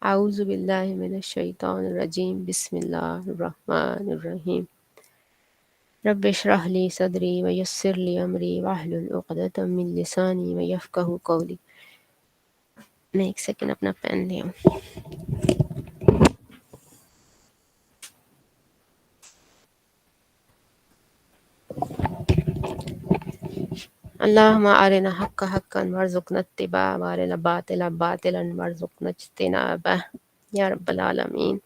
اعوذ باللہ من الشیطان الرجیم بسم اللہ الرحمن الرحیم رب اشرح لی صدری ویسر لی امری واحلل عقدۃ من لسانی ویفقہوا قولی. میں ایک سیکنڈ اپنا پین لے آؤں. اللہم ارنا حق حقا وارزقنا اتباعہ وارنا باطلا باطلا وارزقنا اجتنابہ یا رب العالمین.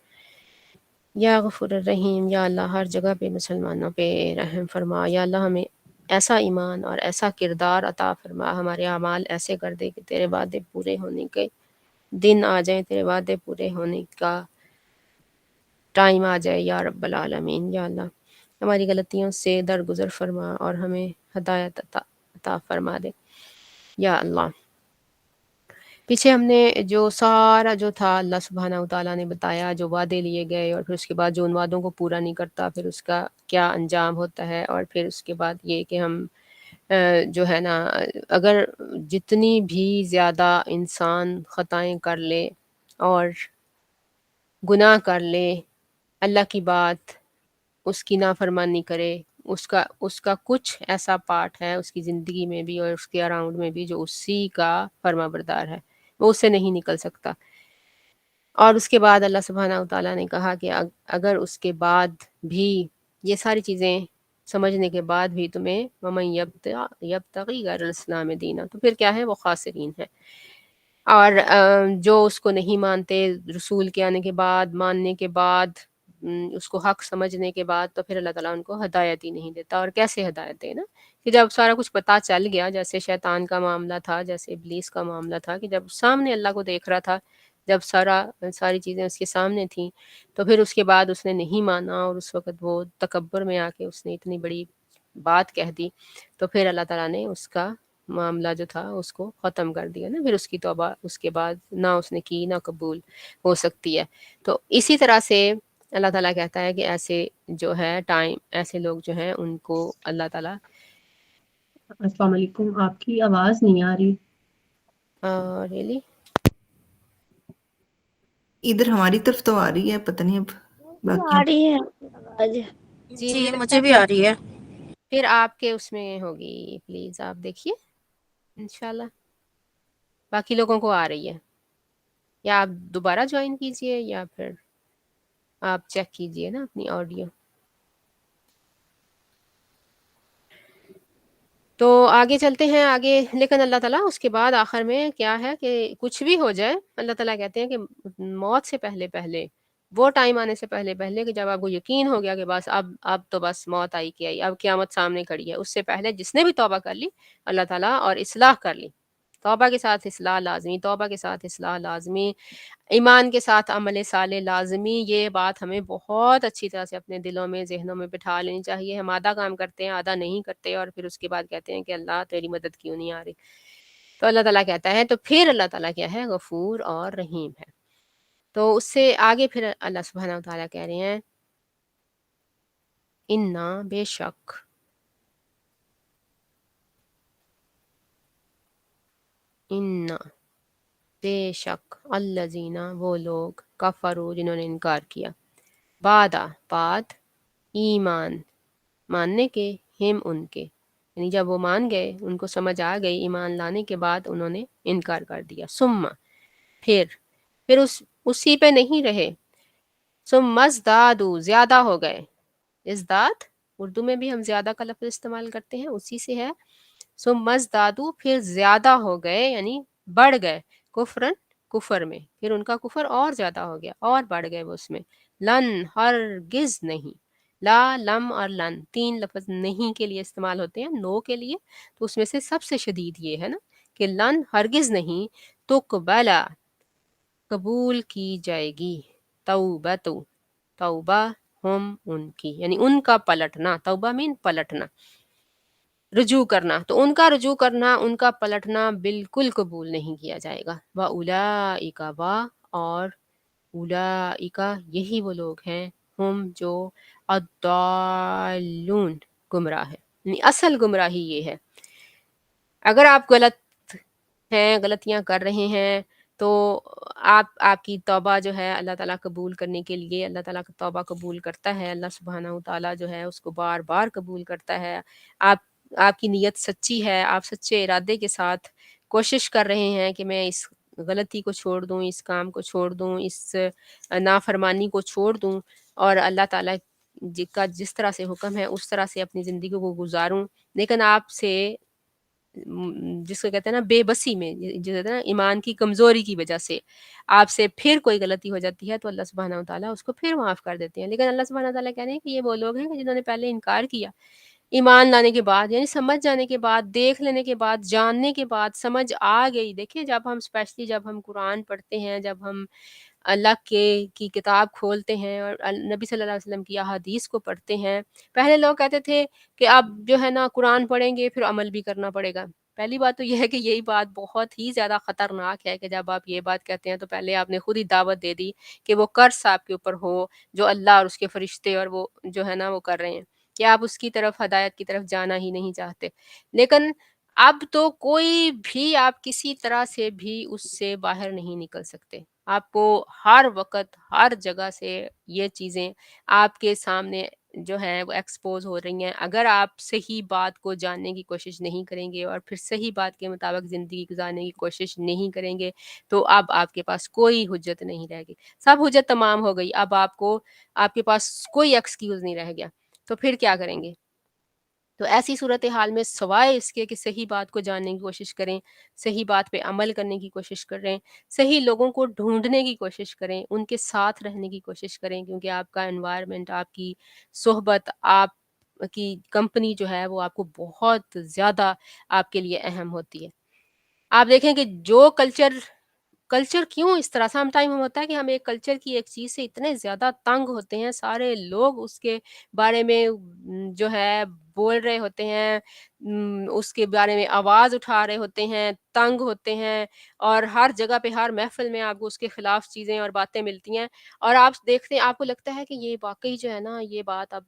یا غفور الرحیم، یا اللہ ہر جگہ پہ مسلمانوں پہ رحم فرما. یا اللہ ہمیں ایسا ایمان اور ایسا کردار عطا فرما، ہمارے اعمال ایسے کر دے کہ تیرے وعدے پورے ہونے کے دن آ جائیں، تیرے وعدے پورے ہونے کا ٹائم آ جائے یا رب العالمین. یا اللہ ہماری غلطیوں سے درگزر فرما اور ہمیں ہدایت عطا فرما دے یا اللہ. پیچھے ہم نے جو سارا جو تھا اللہ سبحانہ و تعالیٰ نے بتایا، جو وعدے لیے گئے اور پھر اس کے بعد جو ان وعدوں کو پورا نہیں کرتا پھر اس کا کیا انجام ہوتا ہے، اور پھر اس کے بعد یہ کہ ہم جو ہے نا اگر جتنی بھی زیادہ انسان خطائیں کر لے اور گناہ کر لے، اللہ کی بات اس کی نافرمانی کرے، اس کا کچھ ایسا پارٹ ہے اس کی زندگی میں بھی اور اس کے اراؤنڈ میں بھی جو اسی کا فرما بردار ہے، وہ اس سے نہیں نکل سکتا. اور اس کے بعد اللہ سبحانہ و تعالیٰ نے کہا کہ اگر اس کے بعد بھی یہ ساری چیزیں سمجھنے کے بعد بھی تمہیں وَمَن یبتغی غیر الاسلام دینا، تو پھر کیا ہے، وہ خاسرین ہے. اور جو اس کو نہیں مانتے رسول کے آنے کے بعد، ماننے کے بعد، اس کو حق سمجھنے کے بعد، تو پھر اللہ تعالیٰ ان کو ہدایت ہی نہیں دیتا. اور کیسے ہدایت دے نا، کہ جب سارا کچھ پتہ چل گیا، جیسے شیطان کا معاملہ تھا، جیسے ابلیس کا معاملہ تھا، کہ جب سامنے اللہ کو دیکھ رہا تھا، جب ساری چیزیں اس کے سامنے تھیں، تو پھر اس کے بعد اس نے نہیں مانا اور اس وقت وہ تکبر میں آ کے اس نے اتنی بڑی بات کہہ دی، تو پھر اللہ تعالیٰ نے اس کا معاملہ جو تھا اس کو ختم کر دیا نا. پھر اس کی توبہ اس کے بعد نہ اس نے کی، نہ قبول ہو سکتی ہے. تو اسی طرح سے اللہ تعالیٰ کہتا ہے کہ ایسے جو ہے ٹائم، ایسے لوگ جو ہیں ان کو اللہ تعالیٰ. السلام علیکم، آپ کی آواز نہیں آ رہی. ریلی ادھر ہماری طرف تو آ رہی ہے، پتہ نہیں اب باقی. آ رہی ہے آواز. جی مجھے بھی آ رہی ہے. پھر آپ کے اس میں ہوگی، پلیز آپ دیکھیے انشاءاللہ. باقی لوگوں کو آ رہی ہے، یا آپ دوبارہ جوائن کیجئے یا پھر آپ چیک کیجئے نا اپنی آڈیو. تو آگے چلتے ہیں آگے. لیکن اللہ تعالیٰ اس کے بعد آخر میں کیا ہے کہ کچھ بھی ہو جائے، اللہ تعالیٰ کہتے ہیں کہ موت سے پہلے پہلے، وہ ٹائم آنے سے پہلے پہلے کہ جب آپ کو یقین ہو گیا کہ بس اب تو بس موت آئی کہ آئی، اب قیامت سامنے کھڑی ہے، اس سے پہلے جس نے بھی توبہ کر لی اللہ تعالیٰ اور اصلاح کر لی. توبہ کے ساتھ اصلاح لازمی، توبہ کے ساتھ اصلاح لازمی، ایمان کے ساتھ عمل صالح لازمی. یہ بات ہمیں بہت اچھی طرح سے اپنے دلوں میں، ذہنوں میں بٹھا لینی چاہیے. ہم آدھا کام کرتے ہیں، آدھا نہیں کرتے، اور پھر اس کے بعد کہتے ہیں کہ اللہ تیری مدد کیوں نہیں آ رہی. تو اللہ تعالیٰ کہتا ہے، تو پھر اللہ تعالیٰ کیا ہے، غفور اور رحیم ہے. تو اس سے آگے پھر اللہ سبحانہ و تعالیٰ کہہ رہے ہیں انا بے شک، انا بے شک، الذین وہ لوگ، کفروا جنہوں نے انکار کیا، بعد ایمان ماننے کے، ہم ان کے، یعنی جب وہ مان گئے، ان کو سمجھ آ گئی ایمان لانے کے بعد انہوں نے انکار کر دیا. ثم پھر اسی پہ نہیں رہے. ثم ازدادوا زیادہ ہو گئے. ازداد اردو میں بھی ہم زیادہ کا لفظ استعمال کرتے ہیں، اسی سے ہے. ثم ازدادوا پھر زیادہ ہو گئے، یعنی بڑھ گئے، کفرن کفر میں، پھر ان کا کفر اور زیادہ ہو گیا اور بڑھ گئے وہ اس میں. لن ہرگز نہیں، لا، لم اور لن تین لفظ نہیں کے لیے استعمال ہوتے ہیں، نو کے لیے. تو اس میں سے سب سے شدید یہ ہے نا کہ لن ہرگز نہیں، تقبلا قبول کی جائے گی، توبہ ہم ان کی، یعنی ان کا پلٹنا. توبہ مین پلٹنا، رجوع کرنا. تو ان کا رجوع کرنا، ان کا پلٹنا بالکل قبول نہیں کیا جائے گا. وَأُولَئِكَ اور اولئک یہی وہ لوگ ہیں، ہم جو الضالون گمراہ ہے، یعنی اصل گمراہی یہ ہے. اگر آپ غلط ہیں، غلطیاں کر رہے ہیں، تو آپ کی توبہ جو ہے اللہ تعالیٰ قبول کرنے کے لیے، اللہ تعالیٰ کا توبہ قبول کرتا ہے، اللہ سبحانہ و تعالیٰ جو ہے اس کو بار بار قبول کرتا ہے۔ آپ آپ کی نیت سچی ہے، آپ سچے ارادے کے ساتھ کوشش کر رہے ہیں کہ میں اس غلطی کو چھوڑ دوں، اس کام کو چھوڑ دوں، اس نافرمانی کو چھوڑ دوں، اور اللہ تعالیٰ کا جس طرح سے حکم ہے اس طرح سے اپنی زندگی کو گزاروں، لیکن آپ سے جس کو کہتے ہیں نا بے بسی میں، جو کہتے ہیں نا ایمان کی کمزوری کی وجہ سے آپ سے پھر کوئی غلطی ہو جاتی ہے، تو اللہ سبحانہ و تعالیٰ اس کو پھر معاف کر دیتے ہیں۔ لیکن اللہ سبحانہ و تعالیٰ کہہ رہے ہیں کہ یہ وہ لوگ ہیں کہ جنہوں نے پہلے انکار کیا، ایمان لانے کے بعد، یعنی سمجھ جانے کے بعد، دیکھ لینے کے بعد، جاننے کے بعد، سمجھ آ گئی۔ دیکھیں جب ہم اسپیشلی جب ہم قرآن پڑھتے ہیں، جب ہم اللہ کی کتاب کھولتے ہیں اور نبی صلی اللہ علیہ وسلم کی احادیث کو پڑھتے ہیں، پہلے لوگ کہتے تھے کہ اب جو ہے نا قرآن پڑھیں گے پھر عمل بھی کرنا پڑے گا۔ پہلی بات تو یہ ہے کہ یہی بات بہت ہی زیادہ خطرناک ہے کہ جب آپ یہ بات کہتے ہیں تو پہلے آپ نے خود ہی دعوت دے دی کہ وہ قرض آپ کے اوپر ہو جو اللہ اور اس کے فرشتے اور وہ جو ہے نا وہ کر رہے ہیں، کہ آپ اس کی طرف ہدایت کی طرف جانا ہی نہیں چاہتے۔ لیکن اب تو کوئی بھی آپ کسی طرح سے بھی اس سے باہر نہیں نکل سکتے۔ آپ کو ہر وقت ہر جگہ سے یہ چیزیں آپ کے سامنے جو ہے وہ ایکسپوز ہو رہی ہیں۔ اگر آپ صحیح بات کو جاننے کی کوشش نہیں کریں گے اور پھر صحیح بات کے مطابق زندگی گزارنے کی کوشش نہیں کریں گے تو اب آپ کے پاس کوئی حجت نہیں رہے گی، سب حجت تمام ہو گئی۔ اب آپ کے پاس کوئی ایکسکیوز نہیں رہ گیا، تو پھر کیا کریں گے؟ تو ایسی صورتحال میں سوائے اس کے کہ صحیح بات کو جاننے کی کوشش کریں، صحیح بات پہ عمل کرنے کی کوشش کریں، صحیح لوگوں کو ڈھونڈنے کی کوشش کریں، ان کے ساتھ رہنے کی کوشش کریں، کیونکہ آپ کا انوائرمنٹ، آپ کی صحبت، آپ کی کمپنی جو ہے وہ آپ کو بہت زیادہ آپ کے لیے اہم ہوتی ہے۔ آپ دیکھیں کہ جو کلچر کیوں اس طرح سم ٹائم ہوتا ہے کہ ہم ایک کلچر کی ایک چیز سے اتنے زیادہ تنگ ہوتے ہیں، سارے لوگ اس کے بارے میں جو ہے بول رہے ہوتے ہیں، اس کے بارے میں آواز اٹھا رہے ہوتے ہیں، تنگ ہوتے ہیں، اور ہر جگہ پہ ہر محفل میں آپ کو اس کے خلاف چیزیں اور باتیں ملتی ہیں، اور آپ دیکھتے ہیں آپ کو لگتا ہے کہ یہ واقعی جو ہے نا یہ بات اب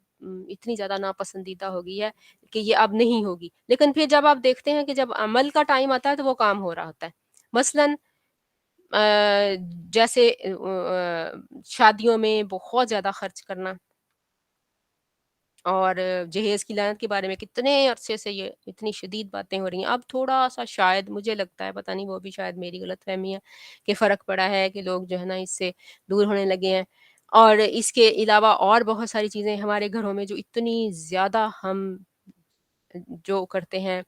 اتنی زیادہ ناپسندیدہ ہو گئی ہے کہ یہ اب نہیں ہوگی، لیکن پھر جب آپ دیکھتے ہیں کہ جب عمل کا ٹائم آتا ہے تو وہ کام ہو رہا ہوتا ہے۔ مثلاً جیسے شادیوں میں بہت زیادہ خرچ کرنا، اور جہیز کی لعنت کے بارے میں کتنے عرصے سے یہ اتنی شدید باتیں ہو رہی ہیں۔ اب تھوڑا سا شاید مجھے لگتا ہے، پتہ نہیں وہ بھی شاید میری غلط فہمی ہے، کہ فرق پڑا ہے کہ لوگ جو ہے نا اس سے دور ہونے لگے ہیں، اور اس کے علاوہ اور بہت ساری چیزیں ہمارے گھروں میں جو اتنی زیادہ ہم جو کرتے ہیں،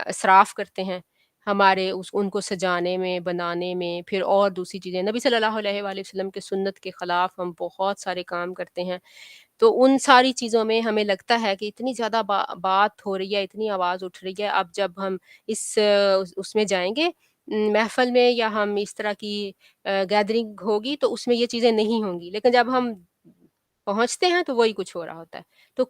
اسراف کرتے ہیں ہمارے ان کو سجانے میں، بنانے میں، پھر اور دوسری چیزیں نبی صلی اللہ علیہ وآلہ وسلم کے سنت کے خلاف ہم بہت سارے کام کرتے ہیں۔ تو ان ساری چیزوں میں ہمیں لگتا ہے کہ اتنی زیادہ بات ہو رہی ہے، اتنی آواز اٹھ رہی ہے، اب جب ہم اس میں جائیں گے محفل میں، یا ہم اس طرح کی گیدرنگ ہوگی تو اس میں یہ چیزیں نہیں ہوں گی، لیکن جب ہم پہنچتے ہیں تو وہی کچھ ہو رہا ہوتا ہے۔ تو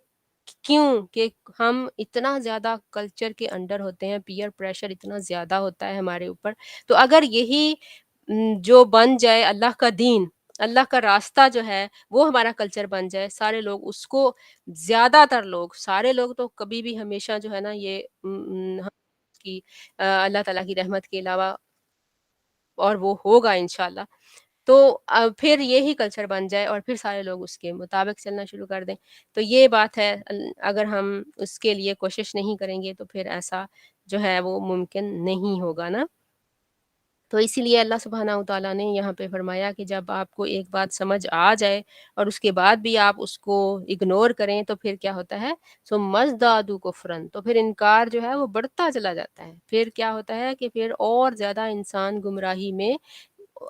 کیوں کہ ہم اتنا زیادہ کلچر کے انڈر ہوتے ہیں، پیئر پریشر اتنا زیادہ ہوتا ہے ہمارے اوپر۔ تو اگر یہی جو بن جائے اللہ کا دین، اللہ کا راستہ جو ہے وہ ہمارا کلچر بن جائے، سارے لوگ اس کو، زیادہ تر لوگ، سارے لوگ تو کبھی بھی ہمیشہ جو ہے نا یہ کی اللہ تعالیٰ کی رحمت کے علاوہ، اور وہ ہوگا انشاءاللہ، تو پھر یہی کلچر بن جائے اور پھر سارے لوگ اس کے مطابق چلنا شروع کر دیں، تو یہ بات ہے۔ اگر ہم اس کے لیے کوشش نہیں کریں گے تو پھر ایسا جو ہے وہ ممکن نہیں ہوگا نا۔ تو اسی لیے اللہ سبحانہ و تعالیٰ نے یہاں پہ فرمایا کہ جب آپ کو ایک بات سمجھ آ جائے اور اس کے بعد بھی آپ اس کو اگنور کریں تو پھر کیا ہوتا ہے، سو مزدادو کفرن، تو پھر انکار جو ہے وہ بڑھتا چلا جاتا ہے۔ پھر کیا ہوتا ہے کہ پھر اور زیادہ انسان گمراہی میں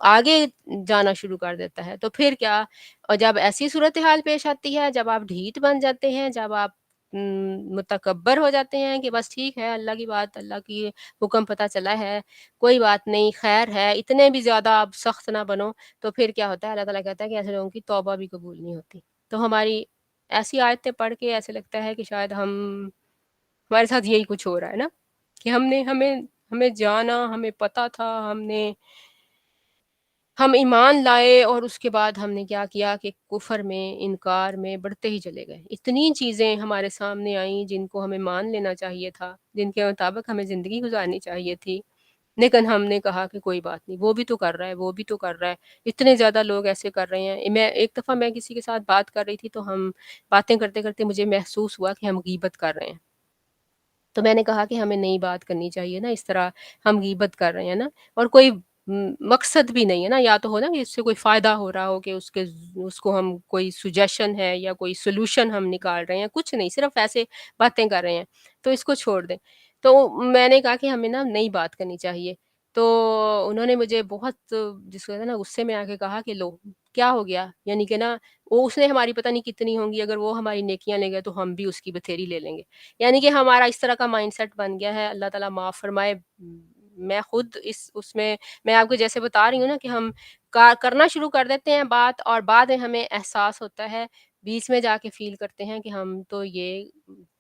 آگے جانا شروع کر دیتا ہے۔ تو پھر کیا، اور جب ایسی صورتحال پیش آتی ہے، جب آپ ڈھیٹ بن جاتے ہیں، جب آپ متکبر ہو جاتے ہیں کہ بس ٹھیک ہے، اللہ کی بات، اللہ کی حکم پتہ چلا ہے، کوئی بات نہیں، خیر ہے، اتنے بھی زیادہ آپ سخت نہ بنو، تو پھر کیا ہوتا ہے، اللہ تعالیٰ کہتا ہے کہ ایسے لوگوں کی توبہ بھی قبول نہیں ہوتی۔ تو ہماری ایسی آیتیں پڑھ کے ایسے لگتا ہے کہ شاید ہمارے ساتھ یہی کچھ ہو رہا ہے نا، کہ ہمیں جانا، ہمیں پتہ تھا، ہم ایمان لائے، اور اس کے بعد ہم نے کیا کیا کہ کفر میں، انکار میں بڑھتے ہی چلے گئے۔ اتنی چیزیں ہمارے سامنے آئیں جن کو ہمیں مان لینا چاہیے تھا، جن کے مطابق ہمیں زندگی گزارنی چاہیے تھی، لیکن ہم نے کہا کہ کوئی بات نہیں، وہ بھی تو کر رہا ہے، وہ بھی تو کر رہا ہے، اتنے زیادہ لوگ ایسے کر رہے ہیں۔ میں ایک دفعہ میں کسی کے ساتھ بات کر رہی تھی تو ہم باتیں کرتے کرتے مجھے محسوس ہوا کہ ہم غیبت کر رہے ہیں، تو میں نے کہا کہ ہمیں نئی بات کرنی چاہیے نا، اس طرح ہم غیبت کر رہے ہیں نا، اور کوئی مقصد بھی نہیں ہے نا، یا تو ہو نا کہ اس سے کوئی فائدہ ہو رہا ہو، کہ اس کو ہم کوئی سجیشن ہے یا کوئی سولوشن ہم نکال رہے ہیں، کچھ نہیں، صرف ایسے باتیں کر رہے ہیں، تو اس کو چھوڑ دیں۔ تو میں نے کہا کہ ہمیں نا نئی بات کرنی چاہیے، تو انہوں نے مجھے بہت جس کو نا غصے میں آ کے کہا کہ لو کیا ہو گیا، یعنی کہ نا وہ اس نے ہماری پتہ نہیں کتنی ہوں گی، اگر وہ ہماری نیکیاں لے گئے تو ہم بھی اس کی بتھیری لے لیں گے، یعنی کہ ہمارا اس طرح کا مائنڈ سیٹ بن گیا ہے۔ اللہ تعالیٰ معاف فرمائے۔ میں خود اس میں آپ کو جیسے بتا رہی ہوں نا کہ ہم کرنا شروع کر دیتے ہیں بات، اور بعد میں ہمیں احساس ہوتا ہے، بیچ میں جا کے فیل کرتے ہیں کہ ہم تو یہ،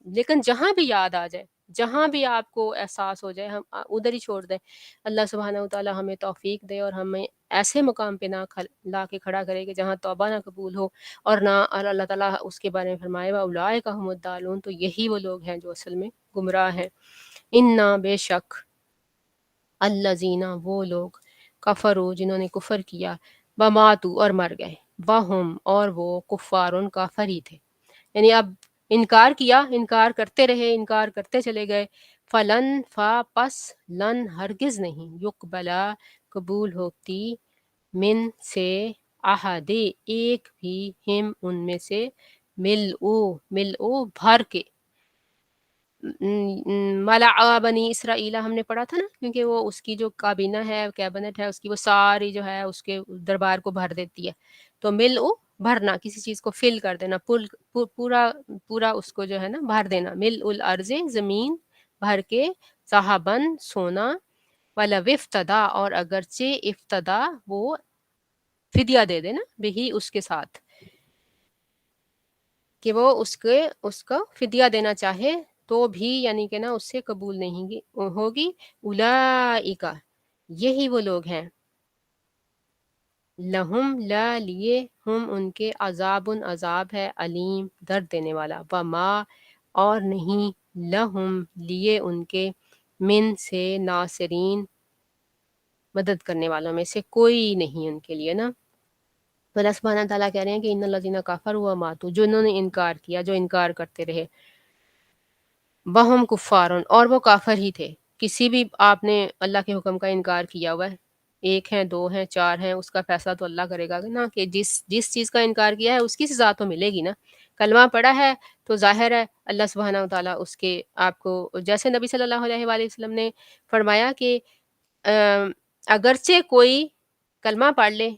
لیکن جہاں بھی یاد آ جائے، جہاں بھی آپ کو احساس ہو جائے، ہم ادھر ہی چھوڑ دیں۔ اللہ سبحانہ وتعالیٰ ہمیں توفیق دے اور ہمیں ایسے مقام پہ نہ لا کے کھڑا کرے کہ جہاں توبہ نہ قبول ہو، اور نہ، اور اللہ تعالیٰ اس کے بارے میں فرمائے وَأُولَٰئِکَ هُمُ الضَّالُونَ، تو یہی وہ لوگ ہیں جو اصل میں گمراہ ہیں۔ اِنَّا، بے شک، الذین، وہ لوگ، کفروا، جنہوں نے کفر کیا، وماتوا، اور مر گئے، وہم، اور وہ، کفارن، کافر ہی تھے، یعنی اب انکار کیا، انکار کرتے رہے، انکار کرتے چلے گئے، فلن، پس، لن، ہرگز نہیں، یقبلا، قبول ہوتی، من، سے، احدے، ایک بھی، ہم، ان میں سے، ملؤ، بھر کے، ملع بنی اسرائیل ہم نے پڑھا تھا نا، کیونکہ وہ اس کی جو کابینہ ہے، کیبنٹ ہے اس کی، وہ ساری جو ہے اس کے دربار کو بھر دیتی ہے، تو ملؤ، بھرنا، کسی چیز کو فل کر دینا، پورا پورا اس کو جو ہے نا بھر دینا، ملء الارض، زمین بھر کے، ذہباً، سونا، ولو افتدا، اور اگرچہ افتدا وہ فدیہ دے دے نا، بہی، اس کے ساتھ، کہ وہ اس کا فدیہ دینا چاہے تو بھی، یعنی کہ نا اس سے قبول نہیں ہوگی۔ اولئک، یہی وہ لوگ ہیں، لہم، لا، لیے، ہم، ان کے، عذاب، عذاب ہے، علیم، درد دینے والا، وما، اور نہیں، لہم، لیے ان کے، من، سے، ناصرین، مدد کرنے والوں میں سے کوئی نہیں ان کے لیے نا۔ تو اللہ سبحانہ تعالیٰ کہہ رہے ہیں کہ ان الذین کفروا وماتوا، جنہوں نے انکار کیا، جو انکار کرتے رہے، وہم کفارن، اور وہ کافر ہی تھے۔ کسی بھی آپ نے اللہ کے حکم کا انکار کیا ہوا ہے، ایک ہیں، دو ہیں، چار ہیں، اس کا فیصلہ تو اللہ کرے گا نا، کہ جس چیز کا انکار کیا ہے اس کی سزا تو ملے گی نا۔ کلمہ پڑھا ہے تو ظاہر ہے اللہ سبحانہ وتعالیٰ اس کے، آپ کو، جیسے نبی صلی اللہ علیہ وآلہ وسلم نے فرمایا کہ اگرچہ کوئی کلمہ پڑھ لے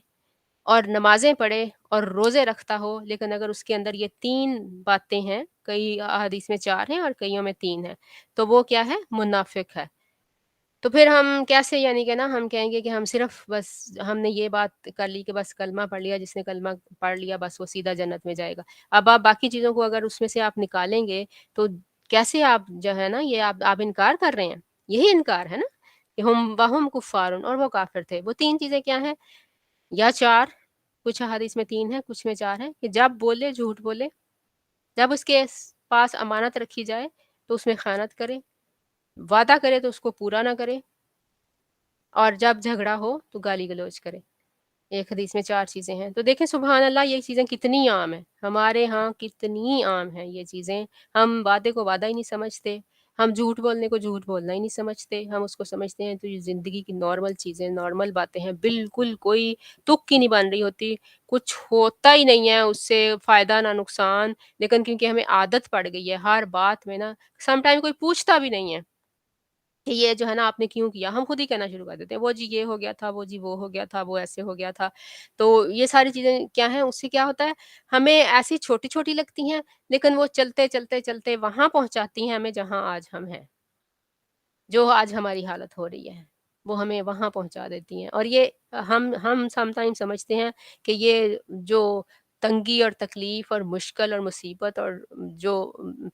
اور نمازیں پڑھے اور روزے رکھتا ہو، لیکن اگر اس کے اندر یہ تین باتیں ہیں، کئی احادیث میں چار ہیں اور کئیوں میں تین ہیں، تو وہ کیا ہے؟ منافق ہے۔ تو پھر ہم کیسے، یعنی کہ نا ہم کہیں گے کہ ہم صرف بس ہم نے یہ بات کر لی کہ بس کلمہ پڑھ لیا، جس نے کلمہ پڑھ لیا بس وہ سیدھا جنت میں جائے گا۔ اب آپ باقی چیزوں کو اگر اس میں سے آپ نکالیں گے تو کیسے آپ جو ہے نا، یہ آپ انکار کر رہے ہیں، یہی انکار ہے نا، کہ ہم وہم کفارن، اور وہ کافر تھے۔ وہ تین چیزیں کیا ہیں، یا چار، کچھ حدیث میں تین ہے، کچھ میں چار ہے، کہ جب بولے جھوٹ بولے، جب اس کے پاس امانت رکھی جائے تو اس میں خیانت کرے، وعدہ کرے تو اس کو پورا نہ کرے، اور جب جھگڑا ہو تو گالی گلوچ کرے۔ ایک حدیث میں چار چیزیں ہیں۔ تو دیکھیں سبحان اللہ، یہ چیزیں کتنی عام ہیں ہمارے ہاں، کتنی عام ہیں یہ چیزیں۔ ہم وعدے کو وعدہ ہی نہیں سمجھتے، ہم جھوٹ بولنے کو جھوٹ بولنا ہی نہیں سمجھتے، ہم اس کو سمجھتے ہیں تو یہ زندگی کی نارمل چیزیں، نارمل باتیں ہیں، بالکل کوئی تک کی نہیں بن رہی ہوتی، کچھ ہوتا ہی نہیں ہے اس سے فائدہ نہ نقصان، لیکن کیونکہ ہمیں عادت پڑ گئی ہے ہر بات میں نا، سم ٹائم کوئی پوچھتا بھی نہیں ہے کہ یہ جو ہے نا آپ نے کیوں کیا، ہم خود ہی کہنا شروع کر دیتے ہیں، وہ جی یہ ہو گیا تھا، وہ جی وہ ہو گیا تھا، وہ ایسے ہو گیا تھا۔ تو یہ ساری چیزیں کیا ہیں، اس سے کیا ہوتا ہے، ہمیں ایسی چھوٹی چھوٹی لگتی ہیں، لیکن وہ چلتے چلتے چلتے وہاں پہنچاتی ہیں ہمیں جہاں آج ہم ہیں، جو آج ہماری حالت ہو رہی ہے، وہ ہمیں وہاں پہنچا دیتی ہیں۔ اور یہ ہم سم ٹائم سمجھتے ہیں کہ یہ جو تنگی اور تکلیف اور مشکل اور مصیبت اور جو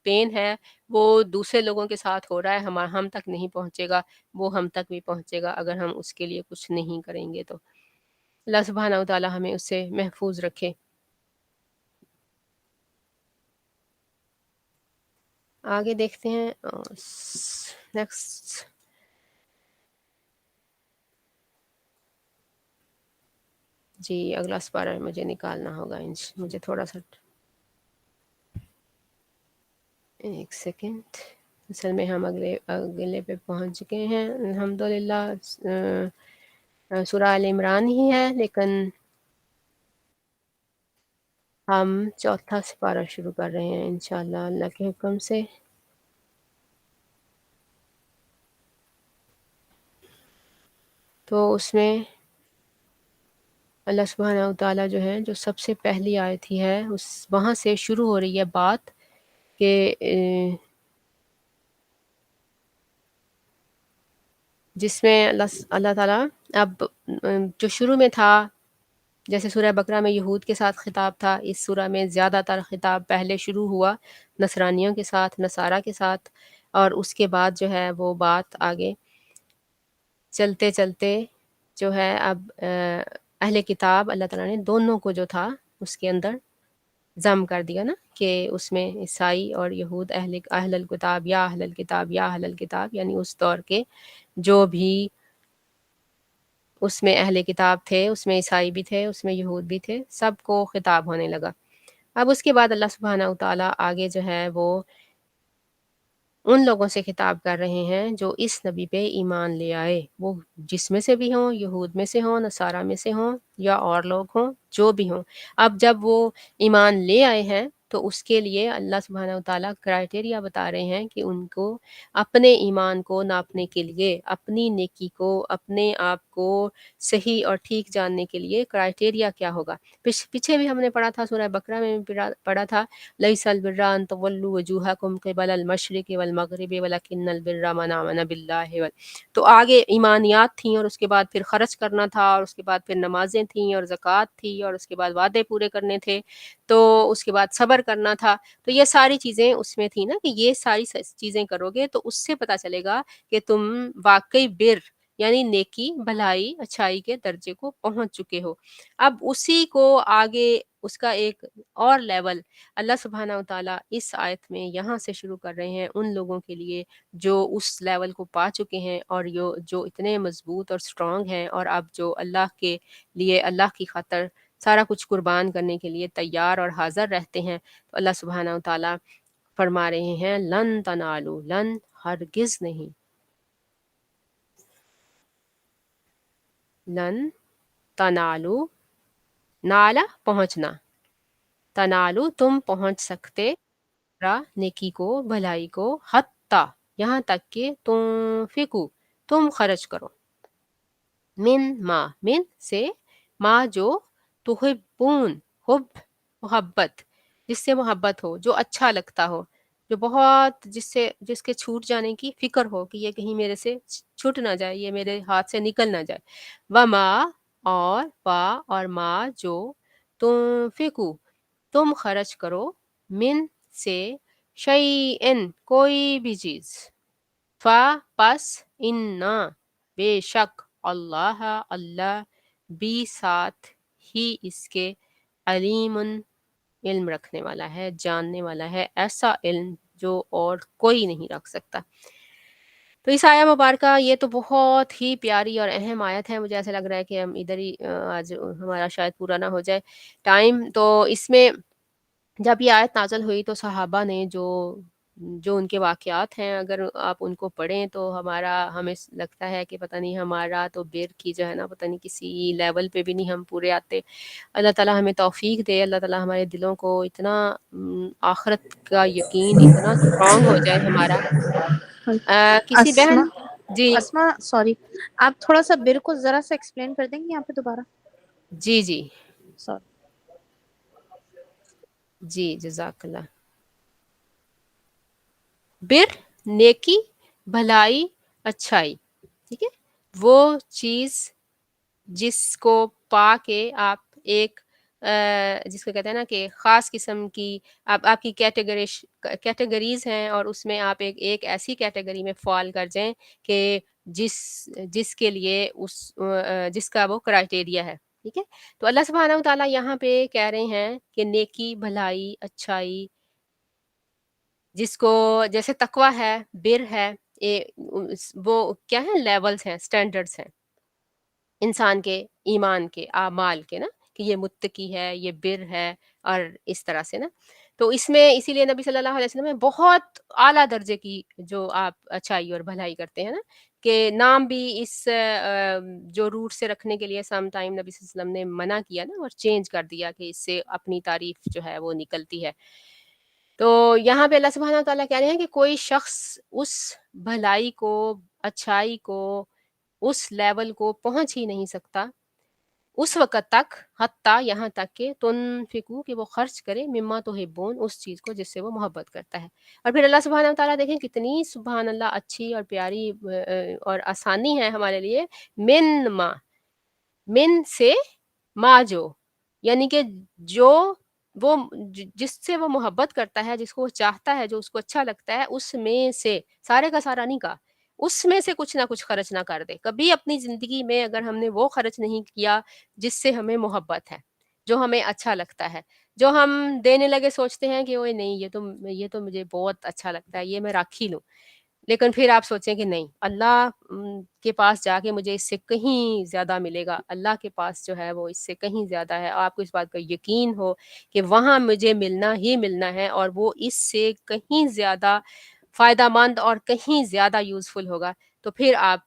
پین ہے وہ دوسرے لوگوں کے ساتھ ہو رہا ہے، ہم تک نہیں پہنچے گا، وہ ہم تک بھی پہنچے گا اگر ہم اس کے لیے کچھ نہیں کریں گے تو۔ اللہ سبحانہ و تعالی ہمیں اس سے محفوظ رکھے۔ آگے دیکھتے ہیں نیکسٹ۔ جی اگلا سپارہ مجھے نکالنا ہوگا، مجھے تھوڑا سا ایک سیکنڈ، اصل میں ہم اگلے پہ پہنچ چکے ہیں الحمدللہ۔ سورہ آل عمران ہی ہے لیکن ہم چوتھا سپارہ شروع کر رہے ہیں انشاءاللہ اللہ کے حکم سے۔ تو اس میں اللہ سبحانہ وتعالیٰ جو ہے جو سب سے پہلی آیت ہی ہے وہاں سے شروع ہو رہی ہے بات کہ جس میں اللہ تعالیٰ اب جو شروع میں تھا، جیسے سورہ بقرہ میں یہود کے ساتھ خطاب تھا، اس سورہ میں زیادہ تر خطاب پہلے شروع ہوا نصرانیوں کے ساتھ، نصارہ کے ساتھ، اور اس کے بعد جو ہے وہ بات آگے چلتے چلتے جو ہے اب اہل کتاب اللہ تعالیٰ نے دونوں کو جو تھا اس کے اندر ضم کر دیا نا، کہ اس میں عیسائی اور یہود اہل الکتاب یا اہل الکتاب یا اہل الکتاب، یعنی اس دور کے جو بھی اس میں اہل کتاب تھے، اس میں عیسائی بھی تھے، اس میں یہود بھی تھے، سب کو خطاب ہونے لگا۔ اب اس کے بعد اللہ سبحانہ وتعالیٰ آگے جو ہے وہ ان لوگوں سے خطاب کر رہے ہیں جو اس نبی پہ ایمان لے آئے، وہ جس میں سے بھی ہوں، یہود میں سے ہوں، نصارہ میں سے ہوں، یا اور لوگ ہوں، جو بھی ہوں۔ اب جب وہ ایمان لے آئے ہیں تو اس کے لیے اللہ سبحانہ وتعالیٰ کرائٹیریا بتا رہے ہیں کہ ان کو اپنے ایمان کو ناپنے کے لیے، اپنی نیکی کو، اپنے آپ کو صحیح اور ٹھیک جاننے کے لیے کرائٹیریا کیا ہوگا۔ پیچھے بھی ہم نے پڑھا تھا، سورہ بقرہ میں بھی پڑھا تھا، لیس البر ان تولوا وجوہکم قبل المشرق والمغرب ولکن البر من آمن باللہ تو آگے ایمانیات تھیں، اور اس کے بعد پھر خرچ کرنا تھا، اور اس کے بعد پھر نمازیں تھیں اور زکوٰۃ تھی، اور اس کے بعد وعدے پورے کرنے تھے، تو اس کے بعد صبر کرنا تھا۔ تو یہ ساری چیزیں اس میں تھی نا، کہ یہ ساری چیزیں کرو گے تو اس سے پتہ چلے گا کہ تم واقعی بر یعنی نیکی، بھلائی، اچھائی کے درجے کو پہنچ چکے ہو۔ اب اسی کو آگے اس کا ایک اور لیول اللہ سبحانہ وتعالیٰ اس آیت میں یہاں سے شروع کر رہے ہیں ان لوگوں کے لیے جو اس لیول کو پا چکے ہیں، اور جو اتنے مضبوط اور سٹرونگ ہیں، اور اب جو اللہ کے لیے، اللہ کی خاطر سارا کچھ قربان کرنے کے لیے تیار اور حاضر رہتے ہیں۔ تو اللہ سبحانہ وتعالیٰ فرما رہے ہیں لن تنالو، لن ہرگز نہیں، لن تنالو، نالا پہنچنا، تنالو تم پہنچ سکتے، نیکی کو، بھلائی کو، حتی یہاں تک کہ تنفقو تم خرچ کرو، من سے، ما جو، تحبون، حب محبت، جس سے محبت ہو، جو اچھا لگتا ہو، جو بہت جس کے چھوٹ جانے کی فکر ہو کہ یہ کہیں میرے سے چھوٹ نہ جائے، یہ میرے ہاتھ سے نکل نہ جائے، وما اور ما جو، تنفقو تم خرچ کرو، من سے، شیئن کوئی بھی چیز، پس انا بے شک، اللہ بھی ساتھ ہی اس کے، علیم علم رکھنے والا ہے، جاننے والا ہے، ایسا علم جو اور کوئی نہیں رکھ سکتا۔ تو اس آیہ مبارکہ یہ تو بہت ہی پیاری اور اہم آیت ہے، مجھے ایسا لگ رہا ہے کہ ہم ادھر ہی آج ہمارا شاید پورا نہ ہو جائے ٹائم۔ تو اس میں جب یہ آیت نازل ہوئی تو صحابہ نے جو ان کے واقعات ہیں، اگر آپ ان کو پڑھیں تو ہمیں لگتا ہے کہ پتہ نہیں ہمارا تو بیر کی جو ہے نا، پتہ نہیں کسی لیول پہ بھی نہیں ہم پورے آتے۔ اللہ تعالیٰ ہمیں توفیق دے، اللہ تعالیٰ ہمارے دلوں کو اتنا آخرت کا یقین اتنا اسٹرانگ ہو جائے ہمارا۔ کسی اسما بہن جی اسما سوری، آپ تھوڑا سا بر کو ذرا سا ایکسپلین کر دیں گے یہاں پہ دوبارہ؟ جی سوری۔ جی جزاک اللہ۔ بر نیکی، بھلائی، اچھائی، ٹھیک ہے، وہ چیز جس کو پا کے آپ ایک جس کو کہتے ہیں نا کہ خاص قسم کی آپ کی کیٹیگریز ہیں، اور اس میں آپ ایک ایسی کیٹیگری میں فال کر جائیں کہ جس کے لیے جس کا وہ کرائٹیریا ہے، ٹھیک ہے۔ تو اللہ سبحانہ و تعالیٰ یہاں پہ کہہ رہے ہیں کہ نیکی، بھلائی، اچھائی، جس کو جیسے تقوی ہے، بر ہے، وہ کیا ہے، لیولز ہیں، سٹینڈرڈز ہیں۔ انسان کے ایمان کے اعمال کے نا، کہ یہ متقی ہے، یہ بر ہے، اور اس طرح سے نا. تو اس میں اسی لیے نبی صلی اللہ علیہ وسلم نے بہت اعلیٰ درجے کی جو آپ اچھائی اور بھلائی کرتے ہیں نا، کہ نام بھی اس جو روٹ سے رکھنے کے لیے سم ٹائم نبی صلی اللہ علیہ وسلم نے منع کیا نا، اور چینج کر دیا کہ اس سے اپنی تعریف جو ہے وہ نکلتی ہے. تو یہاں پہ اللہ سبحانہ تعالیٰ کہہ رہے ہیں کہ کوئی شخص اس بھلائی کو، اچھائی کو، اس لیول کو پہنچ ہی نہیں سکتا اس وقت تک، حتیٰ یہاں تک کہ تنفقو، کہ وہ خرچ کرے، مما تحبون، اس چیز کو جس سے وہ محبت کرتا ہے. اور پھر اللہ سبحانہ تعالیٰ دیکھیں کتنی سبحان اللہ اچھی اور پیاری اور آسانی ہے ہمارے لیے. من سے ما، جو یعنی کہ جو وہ جس سے وہ محبت کرتا ہے، جس کو وہ چاہتا ہے، جو اس کو اچھا لگتا ہے، اس میں سے، سارے کا سارا نہیں کہا، اس میں سے کچھ نہ کچھ خرچ نہ کر دے. کبھی اپنی زندگی میں اگر ہم نے وہ خرچ نہیں کیا جس سے ہمیں محبت ہے، جو ہمیں اچھا لگتا ہے، جو ہم دینے لگے سوچتے ہیں کہ اوئے نہیں، یہ تو مجھے بہت اچھا لگتا ہے، یہ میں رکھ ہی لوں، لیکن پھر آپ سوچیں کہ نہیں، اللہ کے پاس جا کے مجھے اس سے کہیں زیادہ ملے گا، اللہ کے پاس جو ہے وہ اس سے کہیں زیادہ ہے. آپ کو اس بات کا یقین ہو کہ وہاں مجھے ملنا ہی ملنا ہے، اور وہ اس سے کہیں زیادہ فائدہ مند اور کہیں زیادہ یوزفل ہوگا، تو پھر آپ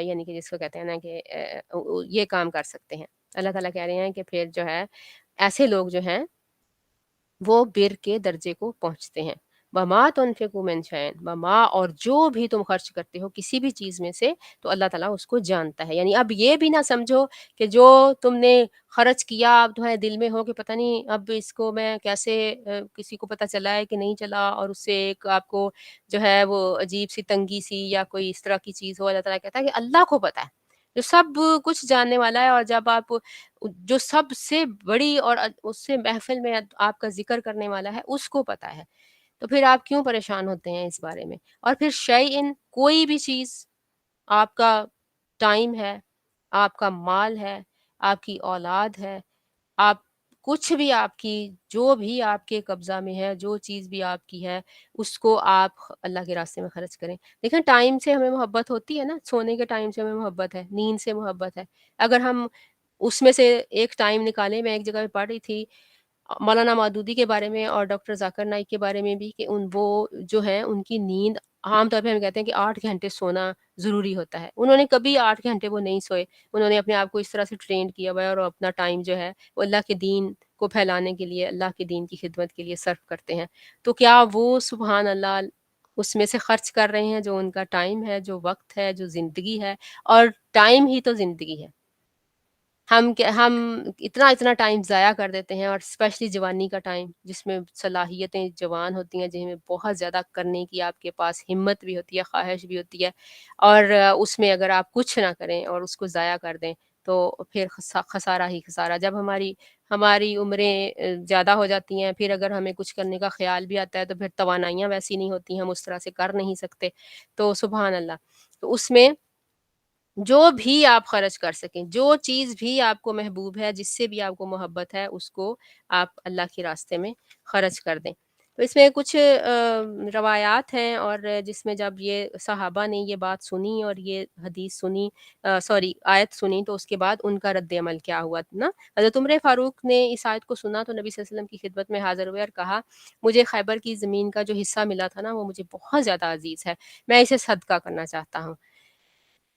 یعنی کہ جس کو کہتے ہیں نا کہ یہ کام کر سکتے ہیں. اللہ تعالیٰ کہہ رہے ہیں کہ پھر جو ہے ایسے لوگ جو ہیں وہ بر کے درجے کو پہنچتے ہیں. وما تنفقوا من شیء، وما، اور جو بھی تم خرچ کرتے ہو کسی بھی چیز میں سے، تو اللہ تعالیٰ اس کو جانتا ہے. یعنی اب یہ بھی نہ سمجھو کہ جو تم نے خرچ کیا اب تمہارے دل میں ہو کہ پتہ نہیں اب اس کو میں کیسے کسی کو پتہ چلا ہے کہ نہیں چلا، اور اس سے ایک آپ کو جو ہے وہ عجیب سی تنگی سی یا کوئی اس طرح کی چیز ہو. اللہ تعالیٰ کہتا ہے کہ اللہ کو پتہ ہے، جو سب کچھ جاننے والا ہے. اور جب آپ جو سب سے بڑی اور اس سے محفل میں آپ کا ذکر کرنے والا ہے اس کو پتہ ہے، تو پھر آپ کیوں پریشان ہوتے ہیں اس بارے میں. اور پھر شیئن، کوئی بھی چیز، آپ کا ٹائم ہے، آپ کا مال ہے، آپ کی اولاد ہے، آپ کچھ بھی، آپ کی جو بھی آپ کے قبضہ میں ہے، جو چیز بھی آپ کی ہے، اس کو آپ اللہ کے راستے میں خرچ کریں. دیکھیں ٹائم سے ہمیں محبت ہوتی ہے نا، سونے کے ٹائم سے ہمیں محبت ہے، نیند سے محبت ہے. اگر ہم اس میں سے ایک ٹائم نکالیں، میں ایک جگہ پہ پڑھ رہی تھی مولانا مودودی کے بارے میں اور ڈاکٹر ذاکر نائک کے بارے میں بھی، کہ وہ جو ہیں ان کی نیند، عام طور پہ ہم کہتے ہیں کہ 8 گھنٹے سونا ضروری ہوتا ہے. انہوں نے کبھی 8 گھنٹے وہ نہیں سوئے. انہوں نے اپنے آپ کو اس طرح سے ٹرینڈ کیا ہوا ہے، اور اپنا ٹائم جو ہے وہ اللہ کے دین کو پھیلانے کے لیے، اللہ کے دین کی خدمت کے لیے صرف کرتے ہیں. تو کیا وہ سبحان اللہ اس میں سے خرچ کر رہے ہیں جو ان کا ٹائم ہے، جو وقت ہے، جو زندگی ہے. اور ٹائم ہی تو زندگی ہے. ہم اتنا ٹائم ضائع کر دیتے ہیں، اور اسپیشلی جوانی کا ٹائم جس میں صلاحیتیں جوان ہوتی ہیں، جن میں بہت زیادہ کرنے کی آپ کے پاس ہمت بھی ہوتی ہے، خواہش بھی ہوتی ہے، اور اس میں اگر آپ کچھ نہ کریں اور اس کو ضائع کر دیں تو پھر خسارہ ہی خسارہ. جب ہماری عمریں زیادہ ہو جاتی ہیں، پھر اگر ہمیں کچھ کرنے کا خیال بھی آتا ہے تو پھر توانائیاں ویسی نہیں ہوتی، ہم اس طرح سے کر نہیں سکتے. تو سبحان اللہ، تو اس میں جو بھی آپ خرچ کر سکیں، جو چیز بھی آپ کو محبوب ہے، جس سے بھی آپ کو محبت ہے، اس کو آپ اللہ کے راستے میں خرچ کر دیں. تو اس میں کچھ روایات ہیں، اور جس میں جب یہ صحابہ نے یہ بات سنی اور یہ حدیث سنی، آیت سنی، تو اس کے بعد ان کا رد عمل کیا ہوا نا. حضرت عمر فاروق نے اس آیت کو سنا تو نبی صلی اللہ علیہ وسلم کی خدمت میں حاضر ہوئے اور کہا، مجھے خیبر کی زمین کا جو حصہ ملا تھا نا، وہ مجھے بہت زیادہ عزیز ہے، میں اسے صدقہ کرنا چاہتا ہوں.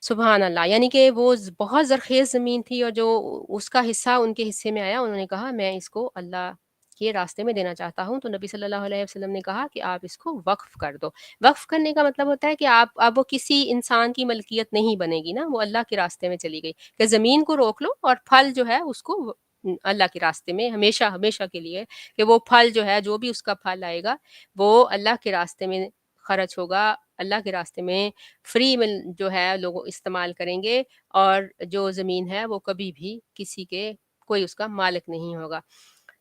سبحان اللہ. یعنی کہ وہ بہت زرخیز زمین تھی، اور جو اس کا حصہ ان کے حصے میں آیا، انہوں نے کہا میں اس کو اللہ کے راستے میں دینا چاہتا ہوں. تو نبی صلی اللہ علیہ وسلم نے کہا کہ آپ اس کو وقف کر دو. وقف کرنے کا مطلب ہوتا ہے کہ اب وہ کسی انسان کی ملکیت نہیں بنے گی نا، وہ اللہ کے راستے میں چلی گئی. کہ زمین کو روک لو اور پھل جو ہے اس کو اللہ کے راستے میں ہمیشہ ہمیشہ کے لیے، کہ وہ پھل جو ہے، جو بھی اس کا پھل آئے گا، وہ اللہ کے راستے میں خرچ ہوگا، اللہ کے راستے میں فری میں جو ہے لوگ استعمال کریں گے، اور جو زمین ہے وہ کبھی بھی کسی کے کوئی اس کا مالک نہیں ہوگا.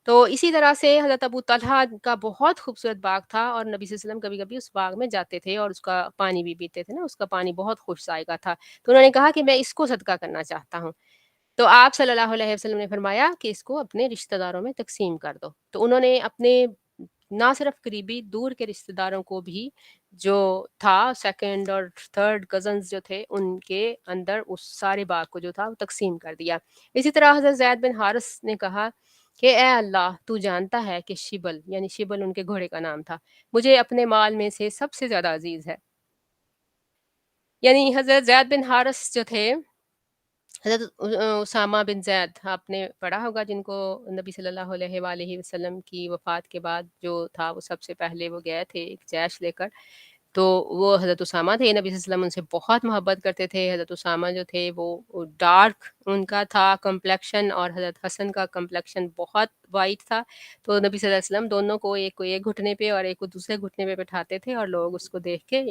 تو اسی طرح سے حضرت ابو طلحہ کا بہت خوبصورت باغ تھا، اور نبی صلی اللہ علیہ وسلم کبھی کبھی اس باغ میں جاتے تھے اور اس کا پانی بھی پیتے تھے نا، اس کا پانی بہت خوش ذائقہ تھا. تو انہوں نے کہا کہ میں اس کو صدقہ کرنا چاہتا ہوں. تو آپ صلی اللہ علیہ وسلم نے فرمایا کہ اس کو اپنے رشتہ داروں میں تقسیم کر دو. تو انہوں نے اپنے نہ صرف قریبی دور کے رشتہ داروں کو بھی جو تھا سیکنڈ اور تھرڈ کزنز جو تھے ان کے اندر اس سارے باغ کو جو تھا وہ تقسیم کر دیا. اسی طرح حضرت زید بن حارث نے کہا کہ اے اللہ تو جانتا ہے کہ شبل یعنی شبل ان کے گھوڑے کا نام تھا مجھے اپنے مال میں سے سب سے زیادہ عزیز ہے. یعنی حضرت زید بن حارث جو تھے حضرت اسامہ بن زید آپ نے پڑھا ہوگا جن کو نبی صلی اللہ علیہ وآلہ وسلم کی وفات کے بعد جو تھا وہ سب سے پہلے وہ گئے تھے ایک جیش لے کر تو وہ حضرت اسامہ تھے. نبی صلی اللہ علیہ وسلم ان سے بہت محبت کرتے تھے. حضرت اسامہ جو تھے وہ ڈارک ان کا تھا کمپلیکشن اور حضرت حسن کا کمپلیکشن بہت وائٹ تھا. تو نبی صلی اللہ علیہ وسلم دونوں کو ایک گھٹنے پہ اور ایک کو دوسرے گھٹنے پہ بٹھاتے تھے اور لوگ اس کو دیکھ کے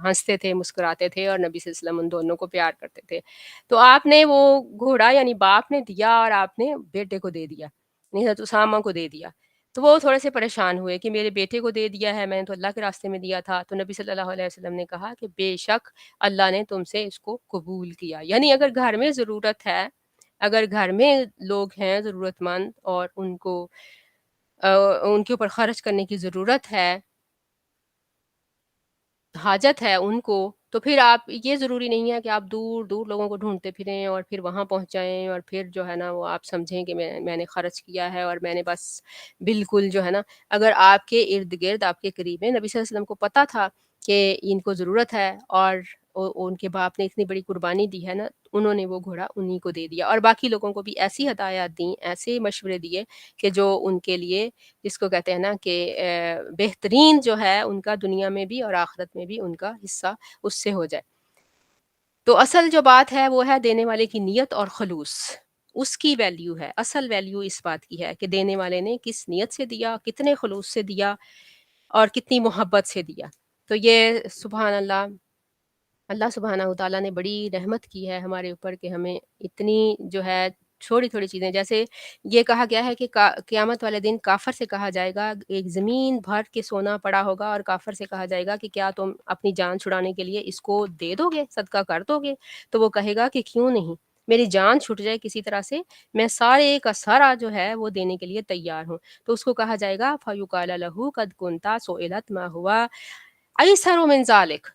ہنستے تھے مسکراتے تھے اور نبی صلی اللہ علیہ وسلم ان دونوں کو پیار کرتے تھے. تو آپ نے وہ گھوڑا یعنی باپ نے دیا اور آپ نے بیٹے کو دے دیا یعنی حضرت اسامہ کو دے دیا. تو وہ تھوڑے سے پریشان ہوئے کہ میرے بیٹے کو دے دیا ہے میں نے تو اللہ کے راستے میں دیا تھا. تو نبی صلی اللہ علیہ وسلم نے کہا کہ بے شک اللہ نے تم سے اس کو قبول کیا. یعنی اگر گھر میں ضرورت ہے اگر گھر میں لوگ ہیں ضرورت مند اور ان کے اوپر خرچ کرنے کی ضرورت ہے حاجت ہے ان کو تو پھر آپ یہ ضروری نہیں ہے کہ آپ دور دور لوگوں کو ڈھونڈتے پھریں اور پھر وہاں پہنچ جائیں اور پھر جو ہے نا وہ آپ سمجھیں کہ میں نے خرچ کیا ہے اور میں نے بس بالکل جو ہے نا اگر آپ کے ارد گرد آپ کے قریب ہے نبی صلی اللہ علیہ وسلم کو پتہ تھا کہ ان کو ضرورت ہے اور ان کے باپ نے اتنی بڑی قربانی دی ہے نا انہوں نے وہ گھوڑا انہی کو دے دیا اور باقی لوگوں کو بھی ایسی ہدایات دیں ایسے مشورے دیے کہ جو ان کے لیے جس کو کہتے ہیں نا کہ بہترین جو ہے ان کا دنیا میں بھی اور آخرت میں بھی ان کا حصہ اس سے ہو جائے. تو اصل جو بات ہے وہ ہے دینے والے کی نیت اور خلوص اس کی ویلیو ہے. اصل ویلیو اس بات کی ہے کہ دینے والے نے کس نیت سے دیا کتنے خلوص سے دیا اور کتنی محبت سے دیا. تو یہ سبحان اللہ سبحانہ وتعالیٰ نے بڑی رحمت کی ہے ہمارے اوپر کہ ہمیں اتنی جو ہے چھوٹی چھوٹی چیزیں جیسے یہ کہا گیا ہے کہ قیامت والے دن کافر سے کہا جائے گا ایک زمین بھر کے سونا پڑا ہوگا اور کافر سے کہا جائے گا کہ کیا تم اپنی جان چھڑانے کے لیے اس کو دے دو گے صدقہ کر دو گے. تو وہ کہے گا کہ کیوں نہیں میری جان چھٹ جائے کسی طرح سے میں سارے کا سارا جو ہے وہ دینے کے لیے تیار ہوں. تو اس کو کہا جائے گا فَيُقَالَ لَهُ قَدْ كُنْتَ سُئِلَتْ مَا هُوَ أَيْسَرُ مِنْ ذَلِكَ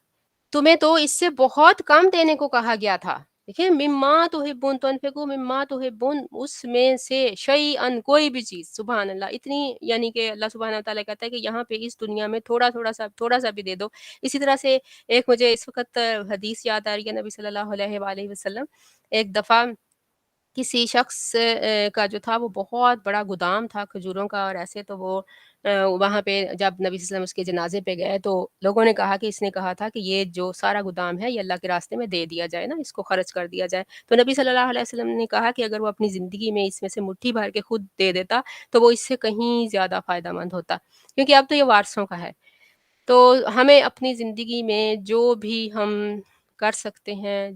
تمہیں تو اس سے بہت کم دینے کو کہا گیا تھا. دیکھیں مما تحبون تنفقوا مما تحبون اس میں سے شیئن کوئی بھی چیز سبحان اللہ اتنی یعنی کہ اللہ سبحانہ تعالیٰ کہتا ہے کہ یہاں پہ اس دنیا میں تھوڑا سا بھی دے دو. اسی طرح سے ایک مجھے اس وقت حدیث یاد آ رہی ہے نبی صلی اللہ علیہ وآلہ وسلم ایک دفعہ کسی شخص کا جو تھا وہ بہت بڑا گودام تھا کھجوروں کا اور ایسے تو وہ وہاں پہ جب نبی صلی اللہ علیہ وسلم اس کے جنازے پہ گئے تو لوگوں نے کہا کہ اس نے کہا تھا کہ یہ جو سارا گودام ہے یہ اللہ کے راستے میں دے دیا جائے نا اس کو خرچ کر دیا جائے. تو نبی صلی اللہ علیہ وسلم نے کہا کہ اگر وہ اپنی زندگی میں اس میں سے مٹھی بھر کے خود دے دیتا تو وہ اس سے کہیں زیادہ فائدہ مند ہوتا کیونکہ اب تو یہ وارثوں کا ہے. تو ہمیں اپنی زندگی میں جو بھی ہم کر سکتے ہیں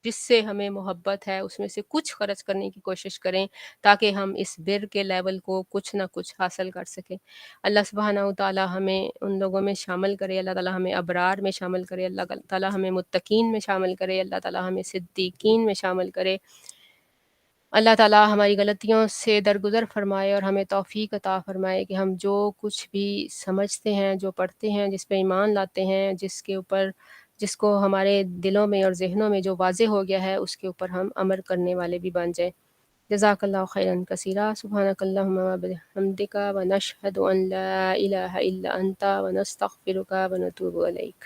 جس سے ہمیں محبت ہے اس میں سے کچھ خرچ کرنے کی کوشش کریں تاکہ ہم اس بر کے لیول کو کچھ نہ کچھ حاصل کر سکیں. اللہ سبحانہ وتعالی ہمیں ان لوگوں میں شامل کرے. اللہ تعالی ہمیں ابرار میں شامل کرے. اللہ تعالی ہمیں متقین میں شامل کرے. اللہ تعالی ہمیں صدیقین میں شامل کرے. اللہ تعالیٰ ہماری غلطیوں سے درگزر فرمائے اور ہمیں توفیق عطا فرمائے کہ ہم جو کچھ بھی سمجھتے ہیں جو پڑھتے ہیں جس پہ ایمان لاتے ہیں جس کو ہمارے دلوں میں اور ذہنوں میں جو واضح ہو گیا ہے اس کے اوپر ہم عمل کرنے والے بھی بن جائیں. جزاک اللہ خیرا کثیرا. سبحانک اللہم و بحمدک ونشہد ان لا الہ الا انت ونستغفرک ونتوب الیک.